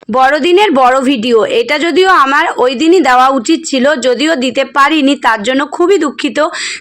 বড়দিনের বড় ভিডিও এটা যদিও আমার ওই দিনই দেওয়া উচিত ছিল, যদিও দিতে পারিনি, তার জন্য খুবই দুঃখিত।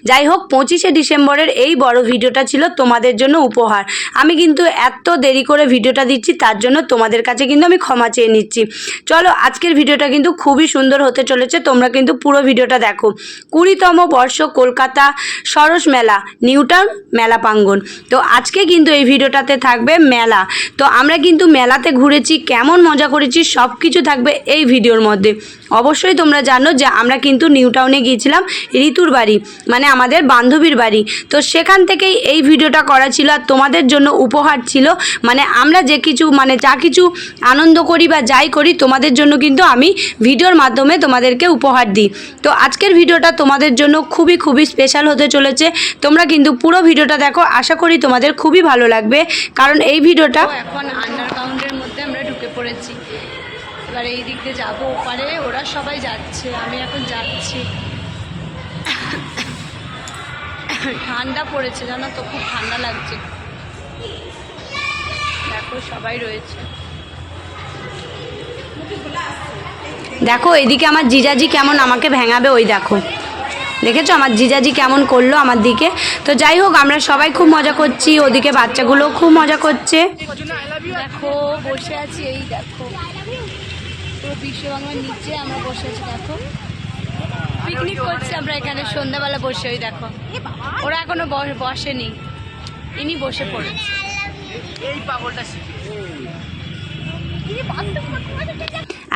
যাই হোক, 25শে ডিসেম্বরের এই বড় ভিডিওটা ছিল তোমাদের জন্য উপহার। আমি কিন্তু এত দেরি করে ভিডিওটা দিচ্ছি, তার জন্য তোমাদের কাছে কিন্তু আমি ক্ষমা চেয়ে নিচ্ছি। চলো, আজকের ভিডিওটা কিন্তু খুবই সুন্দর হতে চলেছে, তোমরা কিন্তু পুরো ভিডিওটা দেখো। 20তম বর্ষ কলকাতা সরস মেলা, নিউ টাউন মেলা প্রাঙ্গণ। তো আজকে কিন্তু এই ভিডিওটাতে থাকবে মেলা। তো আমরা কিন্তু মেলাতে ঘুরেছি, কেমন মজা করেছি সব কিছু থাকবে এই ভিডিওর মধ্যে। অবশ্যই তোমরা জানো যে আমরা কিন্তু নিউ টাউনে গিয়েছিলাম ঋতুর বাড়ি, মানে আমাদের বান্ধবীর বাড়ি। তো সেখান থেকেই এই ভিডিওটা করা ছিল, আর তোমাদের জন্য উপহার ছিল। মানে আমরা যে কিছু মানে যা কিছু আনন্দ করি বা যাই করি, তোমাদের জন্য কিন্তু আমি ভিডিওর মাধ্যমে তোমাদেরকে উপহার দিই। তো আজকের ভিডিওটা তোমাদের জন্য খুবই খুবই স্পেশাল হতে চলেছে। তোমরা কিন্তু পুরো ভিডিওটা দেখো, আশা করি তোমাদের খুবই ভালো লাগবে, কারণ এই ভিডিওটা এখন আন্ডারগ্রাউন্ডের মধ্যে আমরা ঢুকে পড়েছি। এবার এই দিক দিয়ে যাবো ওপারে, ওরা সবাই যাচ্ছে, আমি এখন যাচ্ছি। ঠান্ডা পড়েছে জানো তো, খুব ঠান্ডা লাগছে। দেখো সবাই রয়েছে, দেখো এদিকে আমার জিজাজি কেমন আমাকে ভেঙাবে, ওই দেখো, দেখেছো আমার জিজাজি কেমন করলো আমার দিকে। তো যাই হোক, আমরা সবাই খুব মজা করছি, ওদিকে বাচ্চাগুলো খুব মজা করছে। দেখো বসে আছি, এই দেখো পুরো বিশ্ববাংলার নিচে আমরা বসে আছি। দেখো পিকনিক করছি আমরা এখানে সন্ধ্যাবেলা বসে। ওই দেখো ওরা এখনো বসেনি, ইনি বসে পড়েছে। এই পাগলটা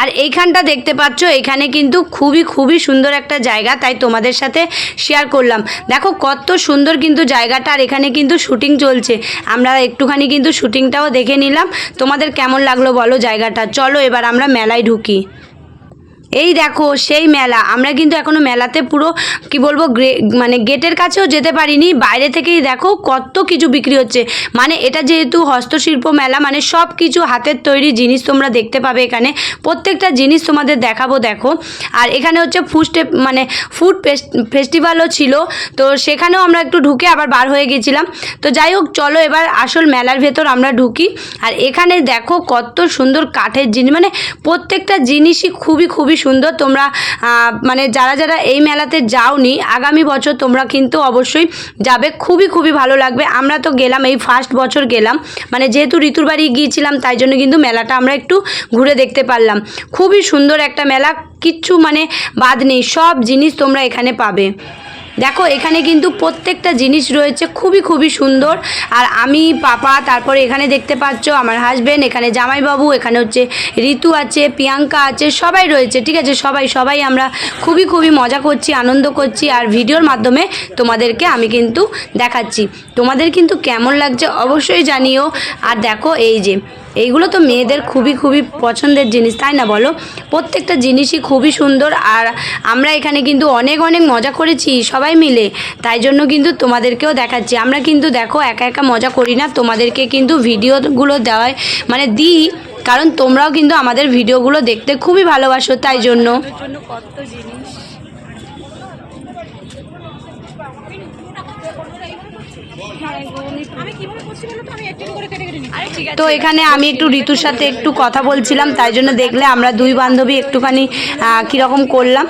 আর এইখানটা দেখতে পাচ্ছ, এখানে কিন্তু খুবই খুবই সুন্দর একটা জায়গা, তাই তোমাদের সাথে শেয়ার করলাম। দেখো কত সুন্দর কিন্তু জায়গাটা, আর এখানে কিন্তু শুটিং চলছে। আমরা একটুখানি কিন্তু শুটিংটাও দেখে নিলাম। তোমাদের কেমন লাগলো বলো জায়গাটা। চলো এবার আমরা মেলায় ঢুকি। এই দেখো সেই মেলা, আমরা কিন্তু এখনও মেলাতে পুরো কি বলবো মানে গেটের কাছেও যেতে পারিনি। বাইরে থেকেই দেখো কত কিছু বিক্রি হচ্ছে। মানে এটা যেহেতু হস্তশিল্প মেলা, মানে সব কিছু হাতের তৈরি জিনিস তোমরা দেখতে পাবে এখানে। প্রত্যেকটা জিনিস তোমাদের দেখাবো, দেখো। আর এখানে হচ্ছে ফুড ফেস্টিভ্যালও ছিল, তো সেখানেও আমরা একটু ঢুকে আবার বার হয়ে গেছিলাম। তো যাই হোক, চলো এবার আসল মেলার ভেতর আমরা ঢুকি। আর এখানে দেখো কত সুন্দর কাঠের জিনিস, মানে প্রত্যেকটা জিনিসই খুবই খুবই সুন্দর। তোমরা মানে যারা যারা এই মেলাতে যাওনি, আগামী বছর তোমরা কিন্তু অবশ্যই যাবে, খুবই খুবই ভালো লাগবে। আমরা তো গেলাম, এই ফার্স্ট বছর গেলাম, মানে যেহেতু ঋতুর বাড়ি গিয়েছিলাম, তাই জন্য কিন্তু মেলাটা আমরা একটু ঘুরে দেখতে পারলাম। খুবই সুন্দর একটা মেলা, কিচ্ছু মানে বাদ নেই, সব জিনিস তোমরা এখানে পাবে। দেখো এখানে কিন্তু প্রত্যেকটা জিনিস রয়েছে খুবই খুবই সুন্দর। আর আমি, পাপা, তারপরে এখানে দেখতে পাচ্ছ আমার হাজব্যান্ড, এখানে জামাইবাবু, এখানে হচ্ছে ঋতু আছে, প্রিয়াঙ্কা আছে, সবাই রয়েছে, ঠিক আছে। সবাই আমরা খুবই খুবই মজা করছি, আনন্দ করছি, আর ভিডিওর মাধ্যমে তোমাদেরকে আমি কিন্তু দেখাচ্ছি। তোমাদের কিন্তু কেমন লাগছে অবশ্যই জানিও। আর দেখো এই যে এইগুলো তো মেয়েদের খুবই খুবই পছন্দের জিনিস, তাই না বলো? প্রত্যেকটা জিনিসই খুবই সুন্দর। আর আমরা এখানে কিন্তু অনেক অনেক মজা করেছি সবাই মিলে, তাই জন্য কিন্তু তোমাদেরকেও দেখাচ্ছি। আমরা কিন্তু দেখো একা একা মজা করি না, তোমাদেরকে কিন্তু ভিডিওগুলো দেওয়ায় মানে দিই, কারণ তোমরাও কিন্তু আমাদের ভিডিওগুলো দেখতে খুবই ভালোবাসো, তাই জন্য। কত জিনিস, তো এখানে আমি একটু ঋতুর সাথে একটু কথা বলছিলাম, তাই জন্য দেখলে আমরা দুই বান্ধবী একটুখানি কীরকম করলাম।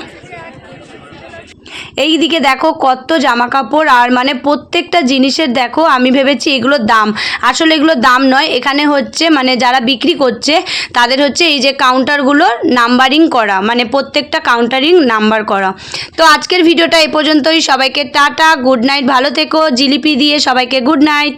এই দিকে দেখো কত জামা কাপড়, আর মানে প্রত্যেকটা জিনিসের দেখো, আমি ভেবেছি এগুলোর দাম, আসলে এগুলোর দাম নয়। এখানে হচ্ছে মানে যারা বিক্রি করছে তাদের হচ্ছে এই যে কাউন্টারগুলো নাম্বারিং করা, মানে প্রত্যেকটা কাউন্টারিং নাম্বার করা। তো আজকের ভিডিওটা এই পর্যন্তই। সবাইকে টাটা, গুড নাইট, ভালো থেকো। জিলিপি দিয়ে সবাইকে গুড নাইট।